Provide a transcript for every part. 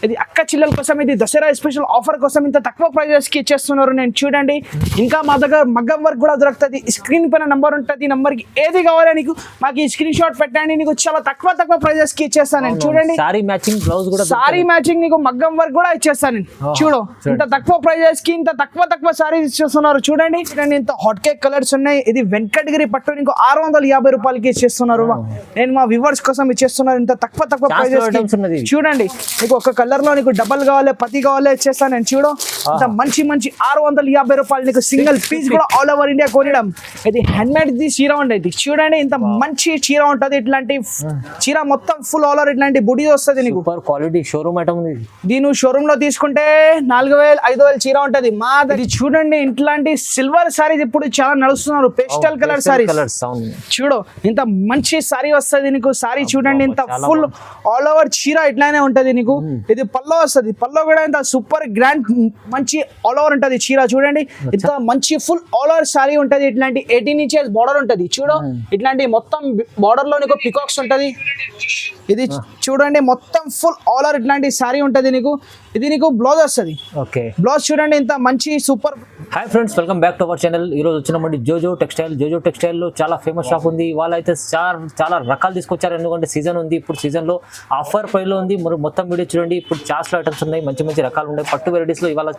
ఇది అక్క చిల్లల కోసం, ఇది దసరా స్పెషల్ ఆఫర్ కోసం ఇంత తక్కువ ప్రైజెస్ కి ఇచ్చేస్తున్నారు. నేను చూడండి, ఇంకా మా దగ్గర మగ్గం వర్క్ కూడా దొరుకుతుంది. స్క్రీన్ పైన నంబర్ ఉంటుంది, నంబర్ కి ఏది కావాలో నీకు మాకు ఈ స్క్రీన్ షాట్ పెట్టండి, నీకు చాలా తక్కువ ప్రైజెస్ కి ఇచ్చేస్తాను. నేను చూడండి, సారీ మ్యాచింగ్ బ్లౌజ్ కూడా, సారీ మ్యాచింగ్ నీకు మగ్గం వర్క్ కూడా ఇచ్చేస్తాను. చూడు, ఇంత తక్కువ ప్రైజెస్ కి ఇంత తక్కువ సారీస్ ఇచ్చేస్తున్నారు. చూడండి, ఇంత హాట్ కేక్ కలర్స్ ఉన్నాయి. ఇది వెంకటగిరి పట్టు నీకు 650 రూపాయలకి ఇచ్చేస్తున్నారు. నేను మా వ్యూవర్స్ కోసం ఇచ్చేస్తున్నారు ఇంత తక్కువ ప్రైజెస్. చూడండి, నీకు ఒక కలర్ లో నీకు డబల్ కావాలి, పతి కావాలి ఇచ్చేస్తాను నేను. చూడు, ఇంత మంచి 650 రూపాయలు నీకు సింగిల్ పీస్ కూడా ఆల్ ఓవర్ ఇండియా కొనడం. ఇది హ్యాండ్ మేడ్ ది చీర ఉండేది. చూడండి, ఇంత మంచి చీర ఉంటది. ఇట్లాంటి చీర మొత్తం ఫుల్ ఆల్ ఓవర్ ఇట్లాంటి బుడి వస్తుంది నీకు. క్వాలిటీ షోరూమ్ ఐటమ్ ఉంది. దీని షోరూమ్ లో తీసుకుంటే 4000 5000 చీర ఉంటది. మా ఇది చూడండి, ఇట్లాంటి సిల్వర్ సారీస్ ఇప్పుడు చాలా నడుస్తున్నారు. Pastel colour saris. చూడు, ఇంత మంచి సారీ వస్తుంది నీకు. సారీ చూడండి, ఇంత ఫుల్ ఆల్ ఓవర్ చీర ఇట్లానే ఉంటది నీకు. ఇది పల్లో వస్తుంది. పల్లో కూడా ఇంత సూపర్ గ్రాండ్ మంచి ఆల్ ఓవర్ ఉంటది చీర. చూడండి, ఇంత మంచి ఫుల్ ఆల్ ఓవర్ సారీ ఉంటది. ఇట్లాంటి 18 ఇంచెస్ బార్డర్ ఉంటది. చూడు, ఇట్లాంటి మొత్తం బార్డర్ లో నీకు పికాక్స్ ఉంటది. ఇది చూడండి, మొత్తం ఫుల్ ఆల్ ఓవర్ ఇట్లాంటి సారీ ఉంటది నీకు. ఇది నీకు బ్లౌజ్ వస్తుంది. ఓకే, బ్లౌజ్ చూడండి, ఇంత మంచి super. Hi friends, welcome back to our channel. ఈ రోజు వచ్చినమండి జోజో టెక్స్టైల్. జోజో టెక్స్టైల్ లో చాలా ఫేమస్ షాప్ ఉంది. వాళ్ళైతే చాలా రకాలు తీసుకొచ్చారు. ఎందుకంటే సీజన్ ఉంది. ఇప్పుడు సీజన్ లో ఆఫర్ ప్రైస్ లో ఉంది. మొత్తం వీడియో చూడండి. ఇప్పుడు చాన్స్లో ఐటమ్స్ ఉన్నాయి, మంచి రకాలు ఉన్నాయి. పట్టు వెరైటీస్ లో ఇవాళ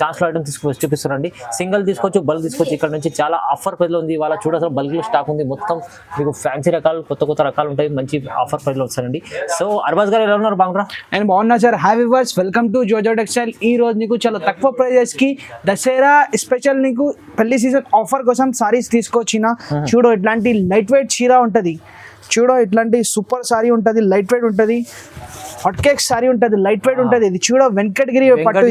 చాన్స్లో ఐటమ్స్ చూపిస్తారండి. సింగిల్ తీసుకోవచ్చు, బల్క్ తీసుకోవచ్చు. ఇక్కడ నుంచి చాలా ఆఫర్ ప్రైస్ లో ఉంది. ఇవాళ చూడాల్సిన బల్క్ లో స్టాక్ ఉంది. మొత్తం మీకు ఫ్యాన్సీ రకాలు, కొత్త రకాలు ఉంటాయి. మంచి ఆఫర్ ప్రైస్ లో వస్తారండి. సో అర్బాజ్ గారు ఎలా ఉన్నారు? బాగున్నారా? నేను బాగున్నా sir. Hi viewers, welcome to JoJo textile. ఈ రోజు నీకు చాలా తక్కువ ప్రైజెస్ కి దసరా స్పెషల్ నీకు పెళ్లి సీజన్ ఆఫర్ కోసం సారీస్ తీసుకొచ్చిన. చూడు, ఇట్లాంటి లైట్ వెయిట్ చీర ఉంటది. చూడు, ఇట్లాంటి సూపర్ సారీ ఉంటది. లైట్ వెయిట్ ఉంటది. హాట్ కేక్ సారీ ఉంటది. లైట్ వెయిట్ ఉంటది. ఇది చూడు, వెంకటగిరి పట్టు.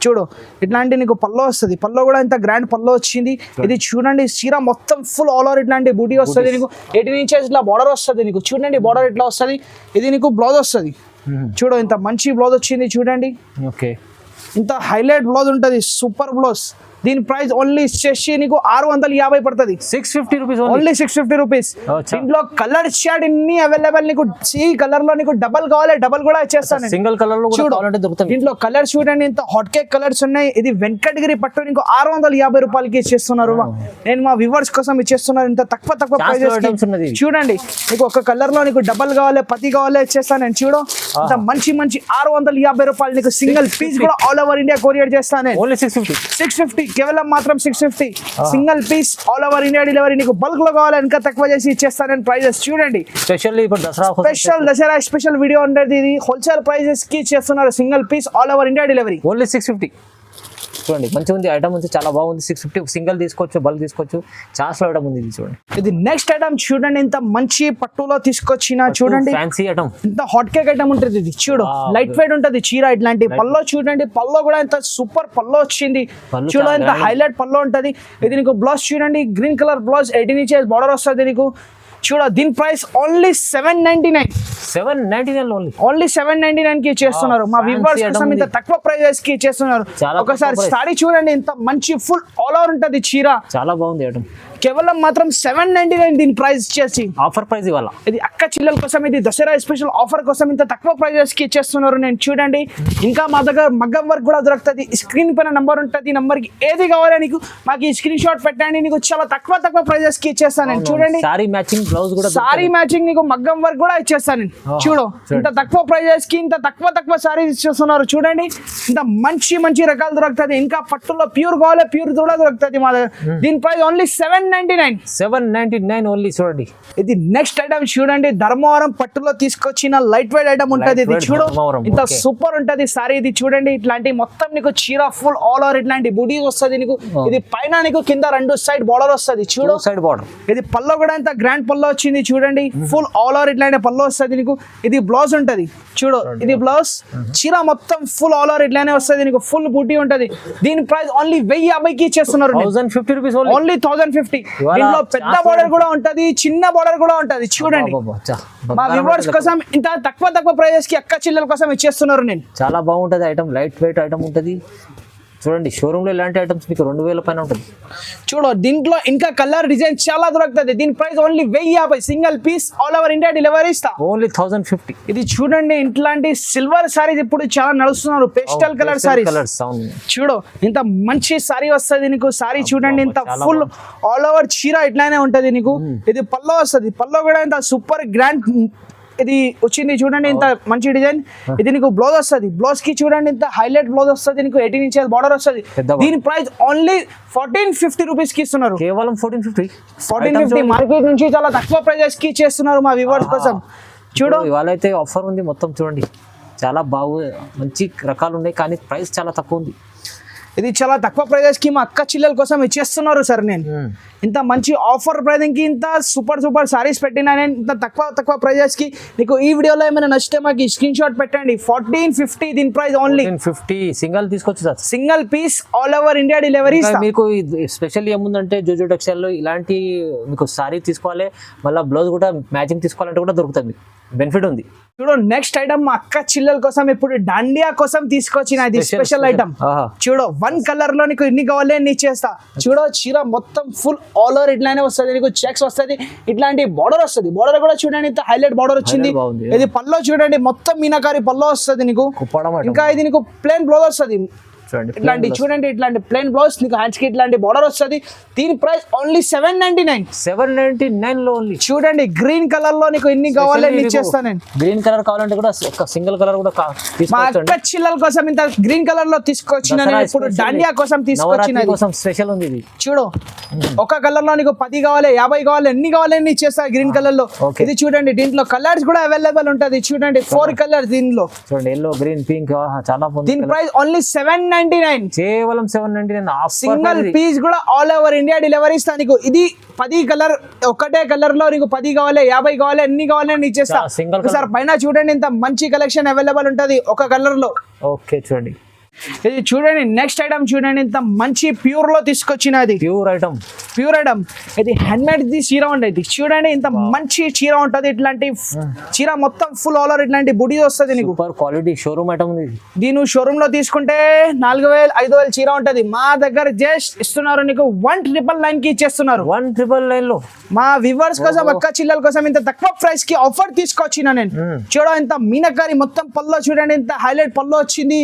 చూడు, ఇట్లాంటి నీకు పల్లో వస్తుంది. పల్లో కూడా ఇంత గ్రాండ్ పల్లో వచ్చింది. ఇది చూడండి, చీర మొత్తం ఫుల్ ఆల్ ఓవర్ ఇట్లాంటి బూటీ వస్తుంది నీకు. 18 ఇంచెస్ ఇట్లా బార్డర్ వస్తుంది నీకు. చూడండి, బార్డర్ ఇట్లా వస్తుంది. ఇది నీకు బ్లౌజ్ వస్తుంది. చూడు, ఇంత మంచి బ్లౌజ్ వచ్చింది. చూడండి, ఓకే, ఇంత హైలైట్ బ్లౌజ్ ఉంటుంది. Super blouse. దీని ప్రైస్ ఓన్లీ వచ్చేసి నీకు 650 పడుతుంది. 650 రూపీస్, ఓన్లీ 650 రూపీస్. దీంట్లో కలర్ షేడ్ ఇన్ని అవైలబుల్ నీకు. ఈ కలర్ లో నీకు డబల్ కావాలి, డబల్ కూడా ఇచ్చేస్తాను. సింగిల్ కలర్ లో దొరుకుతుంది. దీంట్లో కలర్ చూడండి, ఇంత హాట్ కేక్ కలర్స్ ఉన్నాయి. ఇది వెంకటగిరి పట్టు నీకు 650 రూపాయలకి ఇచ్చేస్తున్నారు. నేను మా వ్యూవర్స్ కోసం ఇచ్చేస్తున్నారు ఇంత తక్కువ ప్రైజెస్. చూడండి, నీకు ఒక కలర్ లో నీకు డబల్ కావాలి, పతి కావాలి ఇచ్చేస్తాను నేను. చూడు, ఇంత మంచి 650 రూపాయలు నీకు సింగిల్ పీస్ కూడా ఆల్ ఓవర్ ఇండియా కొరియర్ చేస్తాను. ఓన్లీ 650 కేవలం మాత్రం 650 single piece all over India delivery. నీకు బల్క్ లో కావాలి, ఇంకా తక్కువ చేసి ఇచ్చేస్తాను ప్రైజెస్. చూడండి, స్పెషల్ దసరా స్పెషల్ వీడియో ఉండేది. ఇది హోల్సేల్ ప్రైజెస్ కి ఇచ్చేస్తున్నారు. Single piece all over India delivery. Only 650. చూడండి, మంచిగా ఉంది ఐటమ్ ఉంది, చాలా బాగుంది. 650 సింగిల్ తీసుకోవచ్చు, బల్క్ తీసుకోవచ్చు. చాన్స్లో ఐటమ్ ఉంది. చూడండి, ఇది నెక్స్ట్ ఐటమ్ చూడండి, ఇంత మంచి పట్టులో తీసుకొచ్చిన. చూడండి, ఫ్యాన్సీ ఐటమ్, ఇంత హాట్ కేక్ ఐటమ్ ఉంటుంది. ఇది చూడు, లైట్ వెయిట్ ఉంటుంది చీర. ఇట్లాంటి పల్లో చూడండి, పల్లో కూడా ఇంత సూపర్ పల్లో వచ్చింది. చూడ, ఇంత హైలైట్ పల్లో ఉంటుంది. ఇది నీకు బ్లౌజ్ చూడండి, green colour blouse, 18 inches border వస్తుంది నీకు. చూడ, దీని ప్రైస్ ఓన్లీ 799. 799 ఓన్లీ 799 కి ఇచ్చేస్తున్నారు. మా వ్యూవర్స్ కోసం ఇంత తక్కువ ప్రైజెస్ కి ఇచ్చేస్తున్నారు. ఒకసారి సారీ చూడండి, ఇంత మంచి ఫుల్ ఆల్ ఓవర్ ఉంటది చీర. చాలా బాగుంది ఐటమ్. కేవలం మాత్రం 799 దీని ప్రైస్ ఇచ్చేసి ఆఫర్ ప్రైస్ ఇవాళ. ఇది అక్క చిల్లల కోసం, ఇది దసరా స్పెషల్ ఆఫర్ కోసం ఇంత తక్కువ ప్రైజెస్ కి ఇచ్చేస్తున్నారు. నేను చూడండి, ఇంకా మా దగ్గర మగ్గం వర్క్ కూడా దొరుకుతుంది. స్క్రీన్ పైన నంబర్ ఉంటుంది, నంబర్ కి ఏది కావాలో నీకు మాకు ఈ స్క్రీన్ షాట్ పెట్టండి, నీకు చాలా తక్కువ ప్రైజెస్ కి ఇచ్చేస్తాను నేను. చూడండి, సారీ మ్యాచింగ్ బ్లౌజ్ కూడా, సారీ మ్యాచింగ్ నీకు మగ్గం వర్క్ కూడా ఇచ్చేస్తాను. చూడు, ఇంత తక్కువ ప్రైజెస్ కి ఇంత తక్కువ సారీస్ ఇచ్చేస్తున్నారు. చూడండి, ఇంత మంచి రకాలు దొరుకుతుంది. ఇంకా పట్టులో ప్యూర్ కావాలి, ప్యూర్ కూడా దొరుకుతుంది మా దగ్గర. దీని ప్రైస్ ఓన్లీ 799 ఓన్లీ. చూడండి, ఇది నెక్స్ట్ ఐటమ్ చూడండి, ధర్మవరం పట్టులో తీసుకొచ్చిన లైట్ వెయిట్ ఐటమ్ ఉంటది. ఇది చూడు, ఇంత సూపర్ ఉంటది సారీ. ఇది చూడండి, ఇట్లాంటి మొత్తం నీకు చీర ఫుల్ ఆల్ ఓవర్ ఇట్లాంటి బుడీ వస్తుంది నీకు. ఇది పైన నీకు కింద 2 సైడ్ బార్డర్ వస్తుంది. చూడు, సైడ్ బార్డర్. ఇది పల్లో కూడా ఇంత గ్రాండ్ పల్లో వచ్చింది. చూడండి, ఫుల్ ఆల్ ఓవర్ ఇట్లాంటి పల్లో వస్తుంది నీకు. ఇది బ్లౌజ్ ఉంటది. చూడు, ఇది బ్లౌజ్. చీర మొత్తం ఫుల్ ఆల్ ఓవర్ ఇట్లానే వస్తుంది నీకు. ఫుల్ బూటీ ఉంటది. దీని ప్రైస్ ఓన్లీ 1050కి ఇచ్చేస్తున్నారు. 1050 రూపీస్ ఓన్లీ 1050. దీంట్లో పెద్ద బార్డర్ కూడా ఉంటది, చిన్న బార్డర్ కూడా ఉంటది. చూడండి, మా వ్యూవర్స్ కోసం ఇంత తక్కువ ప్రైజెస్ కి అక్క చిల్లల కోసం ఇచ్చేస్తున్నారు. నేను చాలా బాగుంటది ఐటమ్, లైట్ వెయిట్ ఐటమ్ ఉంటది. చూడండి షోరూమ్ లో ఇలాంటి ఐటమ్స్ మీకు 2000 పైన ఉంటుంది. చూడు దీంట్లో ఇంకా కలర్ డిజైన్ చాలా దొరుకుతుంది. దీని price only 1050 single piece all over India delivery ఇస్తా. ఓన్లీ 1050. ఇది చూడండి ఇట్లాంటి సిల్వర్ సారీస్ ఇప్పుడు చాలా నడుస్తున్నారు. పేస్టల్ కలర్ సారీస్ చూడు ఇంత మంచి సారీ వస్తుంది నీకు. సారీ చూడండి ఇంత ఫుల్ ఆల్ ఓవర్ చీర ఇట్లానే ఉంటది నీకు. ఇది పల్లో వస్తుంది. పల్లో కూడా ఇంత సూపర్ గ్రాండ్ ఇది వచ్చింది చూడండి ఇంత మంచి డిజైన్. ఇది నీకు బ్లౌజ్ వస్తుంది. బ్లౌజ్ కి చూడండి ఇంత హైలైట్ బ్లౌజ్ వస్తుంది నీకు. 18 ఇంచెస్ బార్డర్ వస్తుంది. దీని ప్రైస్ ఓన్లీ 1450 రూపీస్ కి ఇస్తున్నారు. కేవలం 1450. మార్కెట్ నుంచి చాలా తక్కువ ప్రైజెస్ కి చేస్తున్నారు మా వ్యూవర్స్ కోసం. చూడు ఇవాళ అయితే ఆఫర్ ఉంది మొత్తం చూడండి. చాలా మంచి రకాలు ఉన్నాయి కానీ ప్రైస్ చాలా తక్కువ ఉంది. ఇది చాలా తక్కువ ప్రైజెస్ కి మా అక్క చిల్లల కోసం ఇచ్చేస్తున్నారు సార్. నేను ఇంత మంచి ఆఫర్ ప్రైజింగ్ కి ఇంత సూపర్ సారీస్ పెట్టినా నేను ఇంత తక్కువ ప్రైజెస్ కి. నీకు ఈ వీడియోలో ఏమైనా నచ్చితే మాకు స్క్రీన్ షాట్ పెట్టండి. 1450 దీని ప్రైస్ ఓన్లీ 50 సింగిల్ తీసుకోవచ్చు sir. Single piece all over India delivery. మీకు స్పెషల్ ఏముందంటే జోజో టెక్స్టైల్ లో ఇలాంటి మీకు సారీ తీసుకోవాలి మళ్ళీ బ్లౌజ్ కూడా మ్యాచింగ్ తీసుకోవాలంటే కూడా దొరుకుతుంది. మీకు బెనిఫిట్ ఉంది. చూడు నెక్స్ట్ ఐటమ్ మా అక్క చిల్లల కోసం ఇప్పుడు డాండియా కోసం తీసుకొచ్చిన ఇది స్పెషల్ ఐటమ్. చూడు 1 కలర్ లో నీకు ఎన్ని కావాలి ఎన్ని ఇచ్చేస్తా. చూడు చీర మొత్తం ఫుల్ ఆల్ ఓవర్ ఇట్లానే వస్తుంది నీకు. చెక్స్ వస్తుంది. ఇట్లాంటి బార్డర్ వస్తుంది. బార్డర్ కూడా చూడండి ఇంత హైలైట్ బార్డర్ వచ్చింది. ఇది పల్లో చూడండి మొత్తం మీనాకారి పల్లో వస్తుంది నీకు. ఇంకా ఇది నీకు ప్లేన్ బ్లౌజ్ వస్తుంది. ఇట్లాంటి చూడండి ఇట్లాంటి ప్లేన్ బ్లౌజ్ నీకు హ్యాండ్స్ కి ఇట్లాంటి బార్డర్ వస్తుంది. దీని ప్రైస్ ఓన్లీ 799 లో ఓన్లీ. చూడండి గ్రీన్ కలర్ లో నీకు ఎన్ని కావాలి ఎన్ని ఇచ్చేస్తాను నేను. గ్రీన్ కలర్ కావాలంటే కూడా ఒక సింగిల్ కలర్ కూడా మా అక్క చిల్లల కోసం ఇంత గ్రీన్ కలర్ లో తీసుకొచ్చిన ఇప్పుడు డాండియా కోసం తీసుకొచ్చిన స్పెషల్ ఉంది ఇది. చూడు ఒక కలర్ లో నీకు 10 కావాలి 50 కావాలి ఎన్ని కావాలి ఎన్ని ఇచ్చేస్తా గ్రీన్ కలర్ లో. ఇది చూడండి దీంట్లో కలర్స్ కూడా అవైలబుల్ ఉంటది. చూడండి 4 కలర్స్ దీనిలో. చూడండి ఎల్లో గ్రీన్ పింక్ చాలా దీని ప్రైస్ ఓన్లీ 799 కేవలం 799. సింగిల్ పీస్ కూడా ఆల్ ఓవర్ ఇండియా డెలివరీ ఇస్తా నీకు. ఇది 10 కలర్ ఒకటే కలర్ లో నీకు 10 కావాలి 50 కావాలి ఎన్ని కావాలి అని ఇచ్చేస్తా. సార్ పైన చూడండి ఇంత మంచి కలెక్షన్ అవైలబుల్ ఉంటది ఒక కలర్ లో. ఓకే చూడండి ఇది చూడండి నెక్స్ట్ ఐటమ్ చూడండి ఇంత మంచి ప్యూర్ లో తీసుకొచ్చినది. ప్యూర్ ఐటమ్ ఇది హ్యాండ్ మేడ్ చీర ఉండేది. చూడండి ఇంత మంచి చీర ఉంటది. ఇట్లాంటి చీర మొత్తం ఫుల్ ఆల్ ఓవర్ ఇట్లాంటి బుడి వస్తుంది నీకు. క్వాలిటీ షోరూమ్ ఐటమ్ ఉంది. దీని షోరూమ్ లో తీసుకుంటే 4000 5000 చీర ఉంటది. మా దగ్గర జస్ట్ ఇస్తున్నారు నీకు 1999 కి ఇచ్చేస్తున్నారు. 1999 లో మా వ్యూవర్స్ కోసం అక్క చిల్లల కోసం ఇంత తక్కువ ప్రైస్ కి ఆఫర్ తీసుకొచ్చిన నేను. చూడ ఇంత మీనకారి మొత్తం పల్లో చూడండి ఇంత హైలైట్ పల్లో వచ్చింది.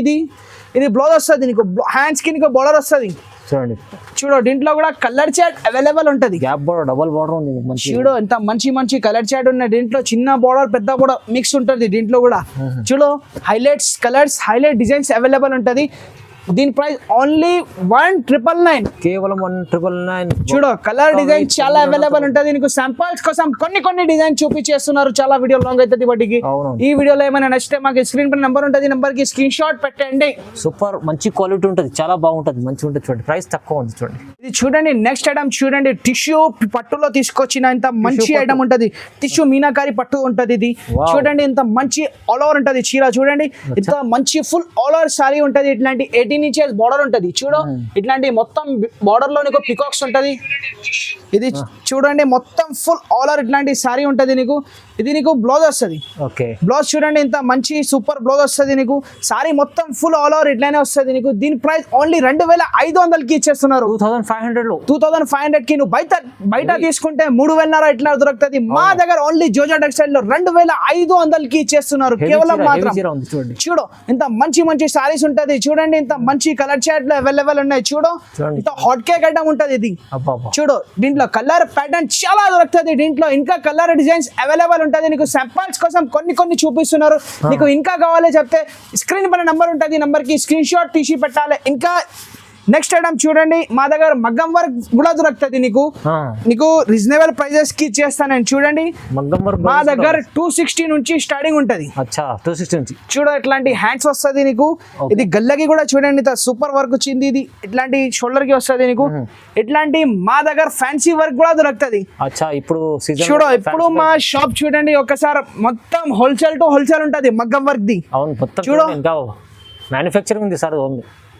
ఇది బ్లౌజ్ వస్తుంది నీకు. హ్యాండ్స్ కి నీకు బోర్డర్ వస్తుంది. చూడండి చూడు దీంట్లో కూడా కలర్ చాట్ అవైలబుల్ ఉంటది. గ్యాప్ బోర్డర్ డబుల్ బోర్డర్ ఉంది. చూడు ఎంత మంచి కలర్ చాట్ ఉన్నాయి. దీంట్లో చిన్న బోర్డర్ పెద్ద బోర్డర్ మిక్స్ ఉంటది దీంట్లో కూడా. చూడు highlights colours highlight designs available ఉంటది. దీని ప్రైస్ ఓన్లీ 1999 కేవలం 1999. చూడు కలర్ డిజైన్ చాలా అవైలబుల్ ఉంటది నీకు. శాంపుల్స్ కోసం కొన్ని డిజైన్ చూపించేస్తున్నారు. చాలా వీడియో లాంగ్ అవుతుంది వాటికి. ఈ వీడియోలో ఏమైనా నచ్చితే మాకు స్క్రీన్ పై నెంబర్ ఉంటుంది. నెంబర్ కి స్క్రీన్ షాట్ పెట్టండి. సూపర్ మంచి క్వాలిటీ ఉంటుంది. చాలా బాగుంటది మంచిగా ఉంటుంది. చూడండి ప్రైస్ తక్కువ ఉంది. చూడండి ఇది చూడండి నెక్స్ట్ ఐటమ్ చూడండి టిష్యూ పట్టులో తీసుకొచ్చిన ఇంత మంచి ఐటమ్ ఉంటది. టిష్యూ మీనాకారి పట్టు ఉంటది. ఇది చూడండి ఇంత మంచి ఆల్ ఓవర్ ఉంటది చీర. చూడండి ఇంత మంచి ఫుల్ ఆల్ ఓవర్ సారీ ఉంటది. ఇట్లాంటి 18 ఇంచెస్ బార్డర్ ఉంటది. చూడు ఇట్లాంటి మొత్తం బార్డర్ లో నీకు పికాక్స్ ఉంటది. ఇది చూడండి మొత్తం ఫుల్ ఆల్ ఓవర్ ఇట్లాంటి సారీ ఉంటది నీకు. ఇది నీకు బ్లౌజ్ వస్తుంది. బ్లౌజ్ చూడండి ఇంత మంచి సూపర్ బ్లౌజ్ వస్తుంది నీకు. సారీ మొత్తం ఫుల్ ఆల్ ఓవర్ ఇట్లానే వస్తుంది నీకు. దీని ప్రైస్ ఓన్లీ 2500 కి ఇచ్చేస్తున్నారు. 2500 కి నువ్వు బయట తీసుకుంటే 3000 ఇట్లా దొరుకుతుంది. మా దగ్గర ఓన్లీ జోజో టెక్స్టైల్ లో 2500 కి ఇచ్చేస్తున్నారు కేవలం మాత్రం. చూడు ఇంత మంచి సారీస్ ఉంటది. చూడండి ఇంత మంచి కలర్ చాట్ లో అవైలబుల్ ఉన్నాయి. చూడు ఇంత హాట్ కేక్ ఐటమ్ ఉంటది. ఇది చూడు దీంట్లో కలర్ ప్యాటర్న్ చాలా దొరుకుతుంది. దీంట్లో ఇంకా కలర్ డిజైన్స్ అవైలబుల్ ఉంటది నీకు. శాంపుల్స్ కోసం కొన్ని చూపిస్తున్నారు. నీకు ఇంకా కావాలి చెప్తే స్క్రీన్ పైన నంబర్ ఉంటది. నంబర్ కి స్క్రీన్ షాట్ తీసి పెట్టాలి. ఇంకా నెక్స్ట్ ఐటమ్ చూడండి మా దగ్గర మగ్గం వర్క్ కూడా దొరుకుతుంది నీకు రీజనబుల్ ప్రైజెస్ కి ఇచ్చేస్తాను నేను. చూడండి మా దగ్గర 260 నుంచి స్టార్టింగ్ ఉంటది. 260 నుంచి చూడు ఇట్లాంటి హ్యాండ్స్ వస్తుంది నీకు. ఇది గల్లకి కూడా చూడండి సూపర్ వర్క్ వచ్చింది. ఇది ఇట్లాంటి షోల్డర్ కి వస్తుంది నీకు. ఇట్లాంటి మా దగ్గర ఫ్యాన్సీ వర్క్ కూడా దొరుకుతుంది. చూడు ఇప్పుడు మా షాప్ చూడండి ఒకసారి మొత్తం హోల్సేల్ టు హోల్సేల్ ఉంటది మగ్గం వర్క్ ది. చూడు మ్యానుఫ్యాక్చరింగ్ ఉంది సార్.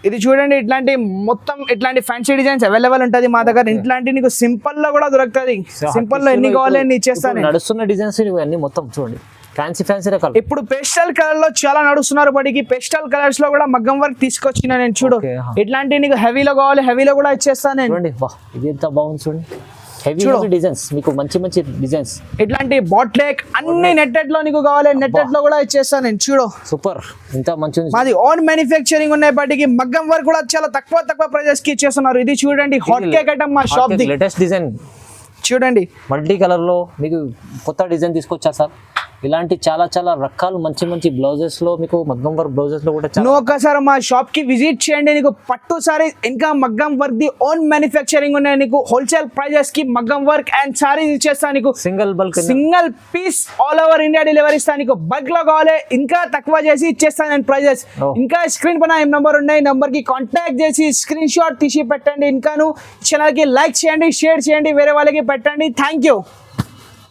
ఇది చూడండి ఇట్లాంటి మొత్తం ఇట్లాంటి ఫ్యాన్సీ డిజైన్స్ అవైలబుల్ ఉంటది మా దగ్గర. ఇట్లాంటి నీకు సింపుల్ లో కూడా దొరుకుతుంది. సింపుల్ లో ఎన్ని కావాలి అన్ని ఇచ్చేస్తాను. నడుస్తున్న డిజైన్స్ ఇవన్నీ మొత్తం చూడండి ఫ్యాన్సీ రకాలు. ఇప్పుడు పేస్టల్ కలర్ లో చాలా నడుస్తున్నారు బడికి. పేస్టల్ కలర్స్ లో కూడా మగ్గం వర్క్ తీసుకొచ్చిన నేను. చూడు Okay, ఇట్లాంటి నీకు హెవీలో కావాలి, హెవీలో కూడా ఇచ్చేస్తాను నేను. చూడండి వా, ఇది ఎంత బాగుంది చూడండి. హెవీ డిజైన్స్, మీకు మంచి డిజైన్స్. ఇట్లాంటి బాట్లెక్ అన్ని నెట్టెడ్ లో నీకు కావాలి, నెట్టెడ్ లో కూడా ఇచ్చేస్తాను నేను. చూడు సూపర్, ఇంత మంచి మాది ఓన్ మ్యానుఫ్యాక్చరింగ్ ఉన్నాయి బట్టికి. మగ్గం వర్క్ కూడా చాలా తక్కువ ప్రైజెస్ కి ఇచ్చేస్తున్నారు. ఇది చూడండి హాట్ కేక్ ఐటమ్ మా షాప్ ది. లేటెస్ట్ డిజైన్ చూడండి, మల్టీ కలర్ లో మీకు కొత్త డిజైన్ తీసుకొచ్చా సార్. ఇలాంటి చాలా రకాలు మంచి బ్లౌజెస్ లో, మీకు మగ్గం వర్క్ బ్లౌజెస్ లో కూడా నువ్వు ఒక్కసారి మా షాప్ కి విజిట్ చేయండి. నీకు పట్టు సారీస్ ఇంకా మగ్గం వర్క్ ది ఓన్ మ్యానుఫ్యాక్చరింగ్ ఉన్నాయి. నీకు హోల్సేల్ ప్రైజెస్ కి మగ్గం వర్క్ అండ్ సారీస్ ఇచ్చేస్తా. నీకు single piece all over India delivery ఇస్తా. నీకు బల్క్ లో కావాలి ఇంకా తక్కువ చేసి ఇచ్చేస్తాను నేను ప్రైజెస్. ఇంకా స్క్రీన్ పైన ఏం నెంబర్ ఉన్నాయి, నెంబర్ కి కాంటాక్ట్ చేసి స్క్రీన్ షాట్ తీసి పెట్టండి. ఇంకా ఛానల్ కి లైక్ చేయండి, షేర్ చేయండి, వేరే వాళ్ళకి పెట్టండి. Thank you.